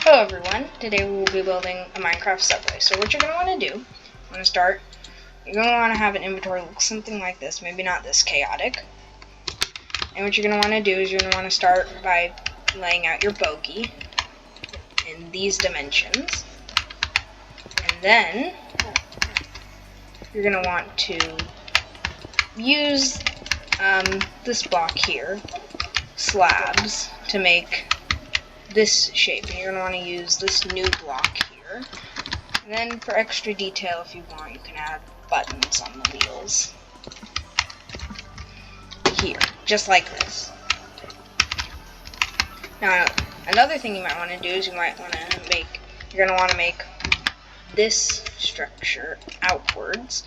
Hello everyone, today we will be building a Minecraft subway. So what you're going to want to do, you're going to want to have an inventory look something like this, maybe not this chaotic. And what you're going to want to do is you're going to want to start by laying out your bogey in these dimensions. And then you're going to want to use this block here, slabs, to make this shape. And you're going to want to use this new block here. And then for extra detail, if you want, you can add buttons on the wheels here, just like this. Now, another thing you might want to do is you're going to want to make this structure outwards,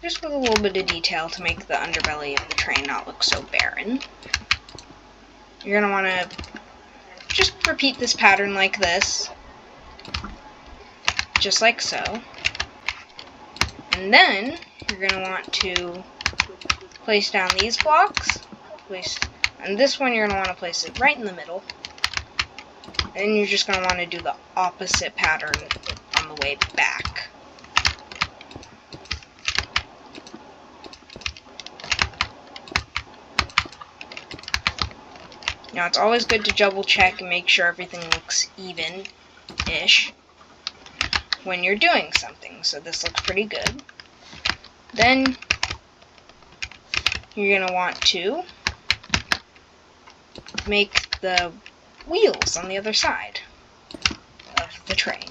just with a little bit of detail to make the underbelly of the train not look so barren. You're going to want to just repeat this pattern like this, just like so. And then you're going to want to place down these blocks, and this one you're going to want to place it right in the middle. And you're just going to want to do the opposite pattern on the way back. Now, it's always good to double check and make sure everything looks even-ish when you're doing something. So this looks pretty good. Then you're going to want to make the wheels on the other side of the train,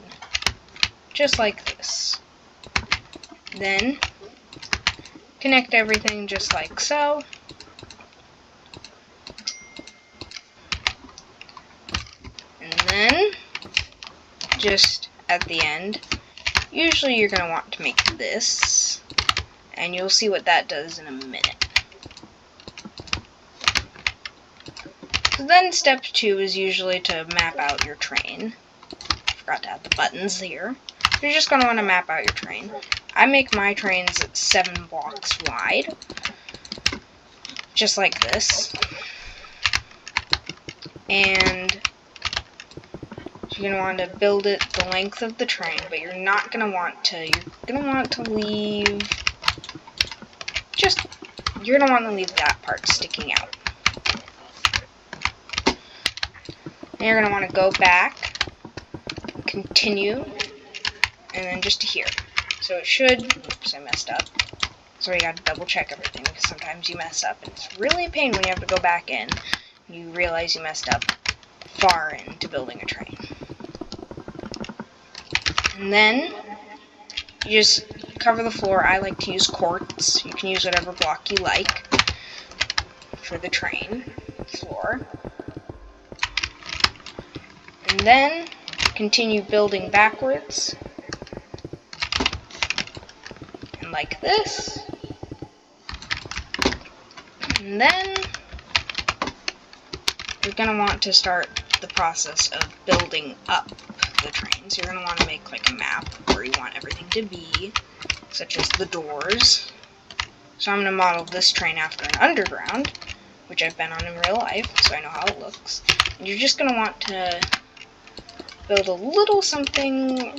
just like this. Then connect everything just like so. And then, just at the end, usually you're going to want to make this, and you'll see what that does in a minute. So then step 2 is usually to map out your train. Forgot to add the buttons here. You're just going to want to map out your train. I make my trains 7 blocks wide, just like this. And you're going to want to build it the length of the train, but you're not going to want to, leave that part sticking out. And you're going to want to go back, continue, and then just to here. So it should, oops, I messed up. So you got to double check everything, because sometimes you mess up, and it's really a pain when you have to go back in, and you realize you messed up far into building a train. And then you just cover the floor. I like to use quartz. You can use whatever block you like for the train floor. And then continue building backwards. And like this. And then you're going to want to start the process of building up the train. So you're going to want to make like a map where you want everything to be, such as the doors. So I'm going to model this train after an underground, which I've been on in real life, so I know how it looks. And you're just going to want to build a little something,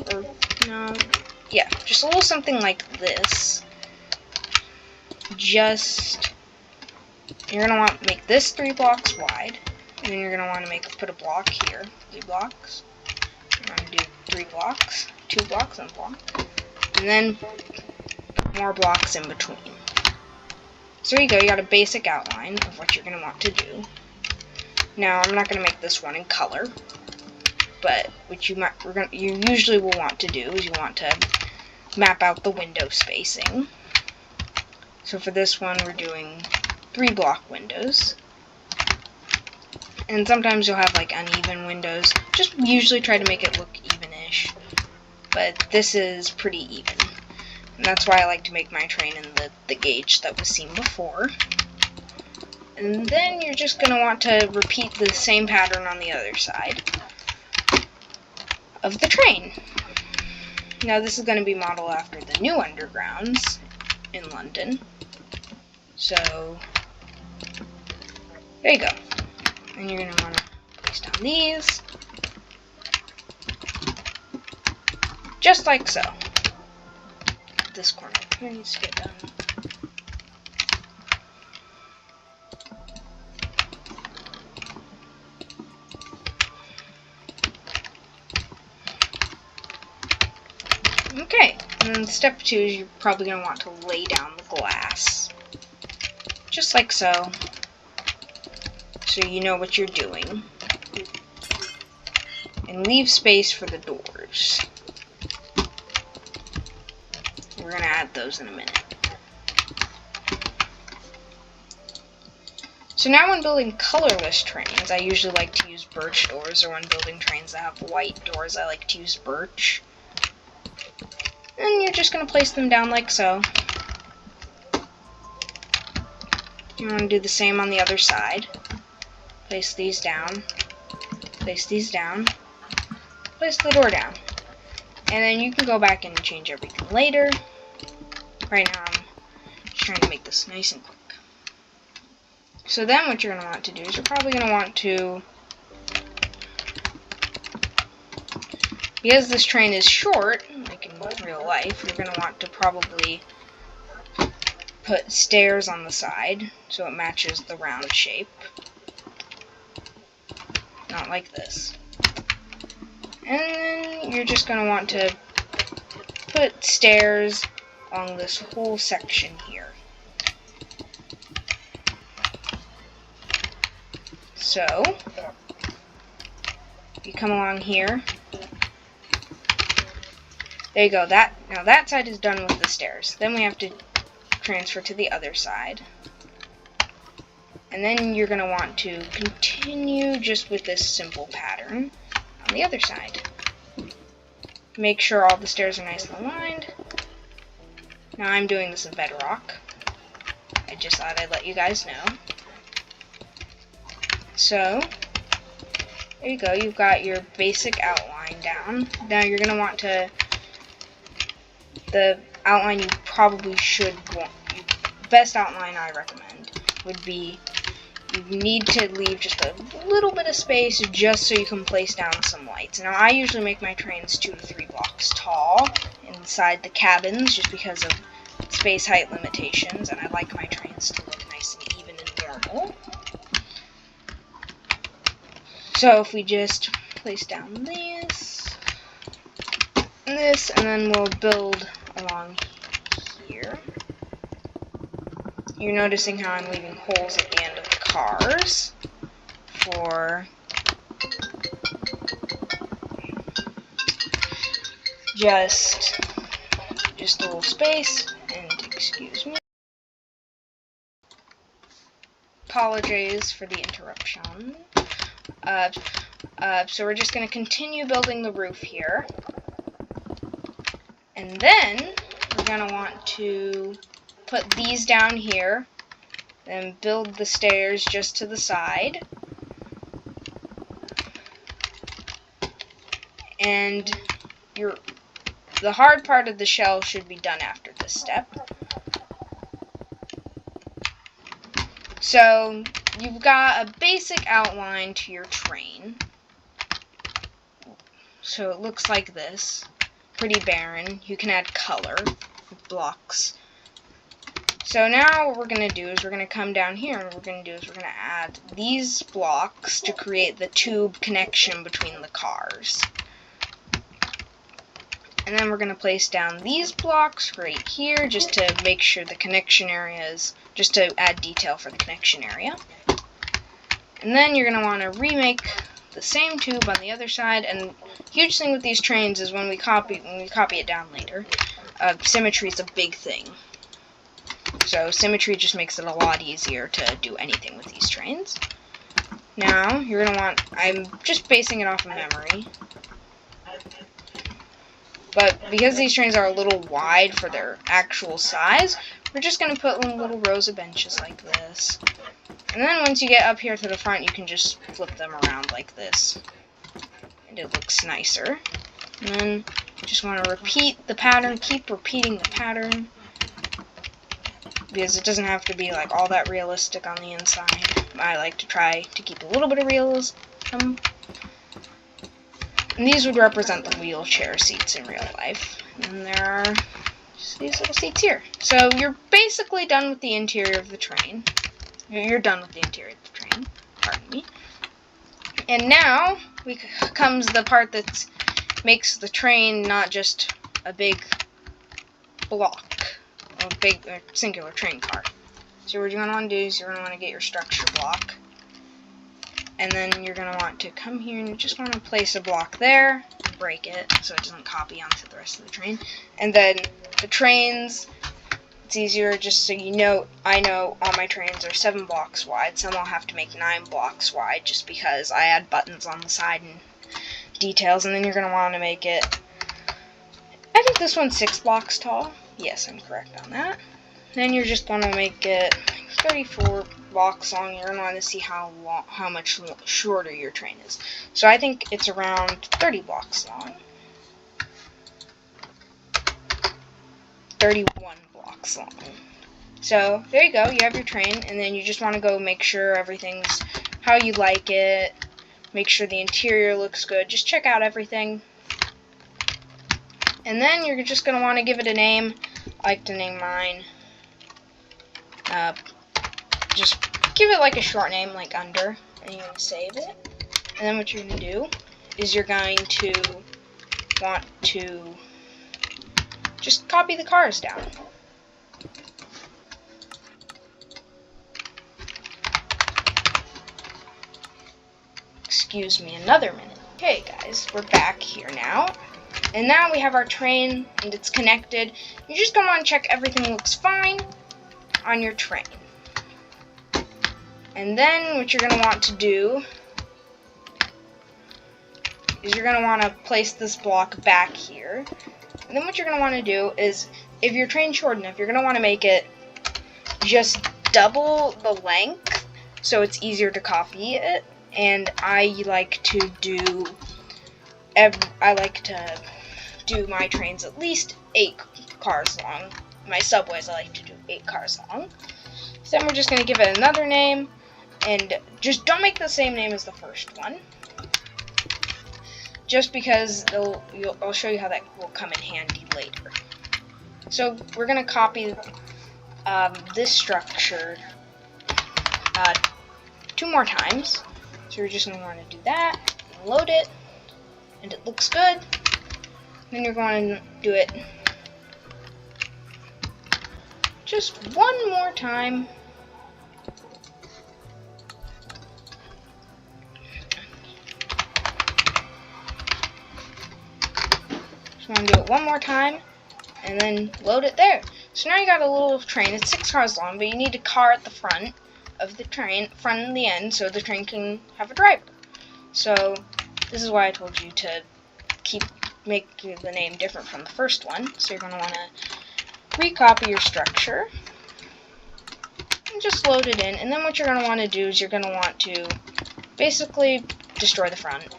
just a little something like this. You're going to want to make this 3 blocks wide, and then you're going to want to put a block here, 3 blocks. You're going to do 3 blocks, 2 blocks, and a block, and then more blocks in between. So there you go, you got a basic outline of what you're going to want to do. Now, I'm not going to make this one in color, but what you usually will want to do is you want to map out the window spacing. So for this one, we're doing 3 block windows. And sometimes you'll have like uneven windows. Just usually try to make it look even-ish. But this is pretty even. And that's why I like to make my train in the gauge that was seen before. And then you're just going to want to repeat the same pattern on the other side of the train. Now this is going to be modeled after the new undergrounds in London. So there you go. And you're going to want to place down these. Just like so. This corner needs to get done. Okay, and then step 2 is you're probably going to want to lay down the glass. Just like so. So you know what you're doing. And leave space for the doors. We're going to add those in a minute. So now when building colorless trains, I usually like to use birch doors, or when building trains that have white doors, I like to use birch. And you're just going to place them down like so. You want to do the same on the other side. Place these down. Place these down. Place the door down. And then you can go back and change everything later. Right now I'm just trying to make this nice and quick. So then what you're going to want to do is you're probably going to want to, because this train is short, like in real life, you're going to want to probably put stairs on the side so it matches the round shape. Not like this. And then you're just going to want to put stairs along this whole section here. So, you come along here. There you go. Now that side is done with the stairs. Then we have to transfer to the other side. And then you're going to want to continue just with this simple pattern on the other side. Make sure all the stairs are nice and aligned. Now I'm doing this in Bedrock. I just thought I'd let you guys know. So, there you go. You've got your basic outline down. Now you're going to want to, the outline you probably should want, best outline I recommend would be, you need to leave just a little bit of space just so you can place down some lights. Now I usually make my trains 2 to 3 blocks tall inside the cabins just because of space height limitations, and I like my trains to look nice and even and normal. So if we just place down this, and then we'll build along here. You're noticing how I'm leaving holes at the end of the cars for just a little space, and excuse me. Apologize for the interruption. So we're just going to continue building the roof here. And then we're going to want to put these down here, and build the stairs just to the side. And the hard part of the shell should be done after this step. So you've got a basic outline to your train. So it looks like this. Pretty barren. You can add color with blocks. So now what we're going to do is we're going to come down here, and what we're going to do is we're going to add these blocks to create the tube connection between the cars. And then we're going to place down these blocks right here just to make sure the connection area is, just to add detail for the connection area. And then you're going to want to remake the same tube on the other side. And huge thing with these trains is when we copy it down later, symmetry is a big thing. So symmetry just makes it a lot easier to do anything with these trains. Now you're going to want, I'm just basing it off of memory, but because these trains are a little wide for their actual size, we're just going to put little rows of benches like this. And then once you get up here to the front, you can just flip them around like this. And it looks nicer. And then just want to repeat the pattern, keep repeating the pattern, because it doesn't have to be like all that realistic on the inside. I like to try to keep a little bit of realism. And these would represent the wheelchair seats in real life. And there are just these little seats here. So you're basically done with the interior of the train. You're done with the interior of the train. Pardon me. And now comes the part that makes the train not just a big block, or a big singular train car. So what you're going to want to do is you're going to want to get your structure block. And then you're going to want to come here and you just want to place a block there, break it so it doesn't copy onto the rest of the train. And then the trains, it's easier just so you know, I know all my trains are 7 blocks wide. Some I'll have to make 9 blocks wide just because I add buttons on the side and details. And then you're going to want to make it, I think this one's 6 blocks tall. Yes, I'm correct on that. Then you're just going to make it 34 blocks long. You're going to want to see how much shorter your train is. So I think it's around 30 blocks long. 31 blocks long. So there you go. You have your train, and then you just want to go make sure everything's how you like it. Make sure the interior looks good. Just check out everything. And then you're just going to want to give it a name. I like to name mine. Just give it like a short name, like Under, and you're going to save it. And then what you're going to do is you're going to want to just copy the cars down. Excuse me another minute. Okay guys, we're back here now. And now we have our train and it's connected. You're just going to want to check everything looks fine on your train. And then what you're going to want to do is you're going to want to place this block back here. And then what you're going to want to do is, if your train's short enough, you're going to want to make it just double the length so it's easier to copy it. And I like to do my trains at least 8 cars long. My subways I like to do 8 cars long. So then we're just going to give it another name, and just don't make the same name as the first one. Just because I'll show you how that will come in handy later. So we're going to copy this structure 2 more times. So we're just going to want to do that, and load it, and it looks good. Then you're going to do it just 1 more time. Just want to do it 1 more time, and then load it there. So now you got a little train. It's 6 cars long, but you need a car at the front of the train, front and the end, so the train can have a driver. So this is why I told you to make the name different from the first one. So you're going to want to recopy your structure and just load it in. And then what you're going to want to do is you're going to want to basically destroy the front.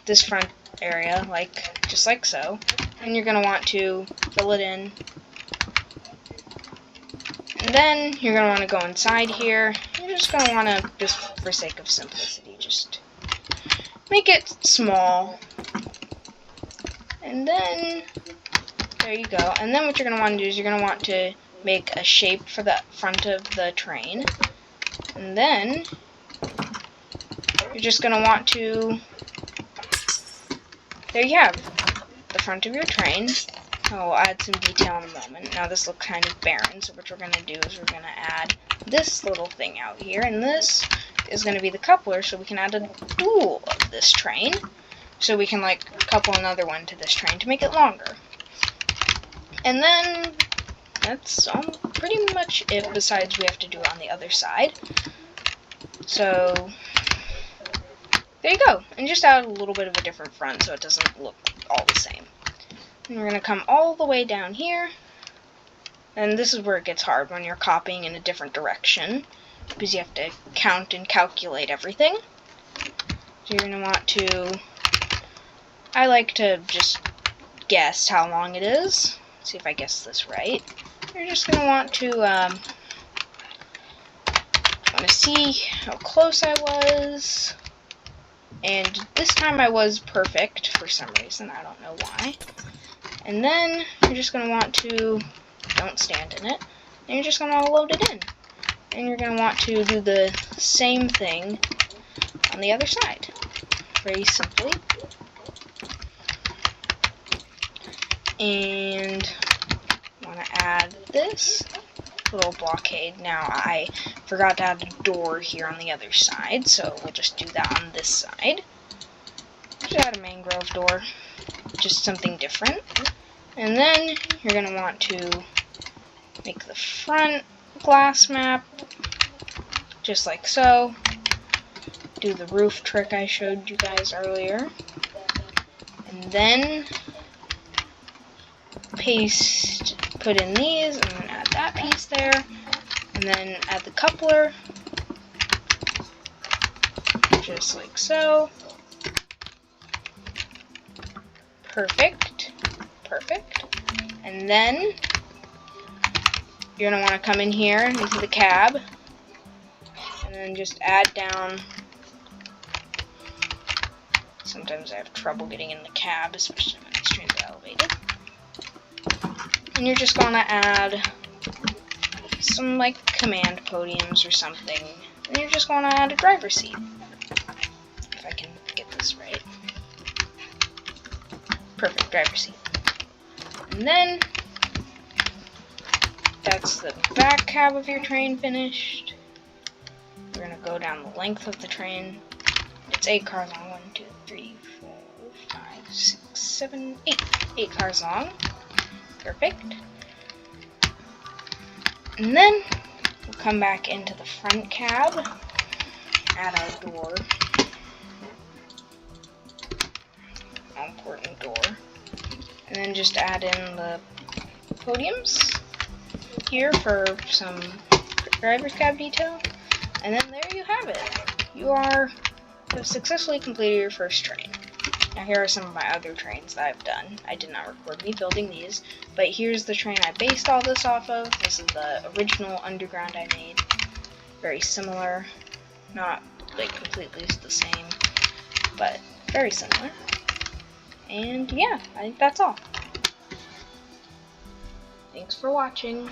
This front area, just like so. And you're going to want to fill it in. And then you're going to want to go inside here. You're just going to want to, just for sake of simplicity, just make it small. And then, there you go. And then what you're going to want to do is you're going to want to make a shape for the front of the train. And then, you're just going to want to, there you have the front of your train. I'll add some detail in a moment. Now this looks kind of barren, so what we're going to do is we're going to add this little thing out here, and this is going to be the coupler, so we can add a dual of this train, so we can couple another one to this train to make it longer. And then that's pretty much it, besides we have to do it on the other side. So there you go, and just add a little bit of a different front so it doesn't look all the same. And we're going to come all the way down here, and this is where it gets hard when you're copying in a different direction, because you have to count and calculate everything. So you're going to want to, I like to just guess how long it is. Let's see if I guess this right. You're just going to want to see how close I was. And this time I was perfect for some reason, I don't know why. And then you're just going to want to, don't stand in it, and you're just going to load it in. And you're going to want to do the same thing on the other side. Very simply. And want to add this little blockade. Now I forgot to add a door here on the other side, so we'll just do that on this side. Just add a mangrove door, just something different. And then you're going to want to make the front glass map, just like so. Do the roof trick I showed you guys earlier. And then put in these, and then add that piece there, and then add the coupler, just like so. Perfect. And then you're going to want to come in here into the cab, and then just add down. Sometimes I have trouble getting in the cab, especially when it's extremely elevated. And you're just going to add some like command podiums or something. And you're just going to add a driver's seat. If I can get this right. Perfect, driver's seat. And then that's the back cab of your train finished. We're going to go down the length of the train. It's 8 cars long. 1, 2, 3, 4, 5, 6, 7, 8. 8 cars long. Perfect. And then we'll come back into the front cab, add our door, all important door, and then just add in the podiums here for some driver's cab detail, and then there you have it. You have successfully completed your first train. Now here are some of my other trains that I've done. I did not record me building these, but here's the train I based all this off of. This is the original underground I made. Very similar. Not like completely the same, but very similar. And yeah, I think that's all. Thanks for watching.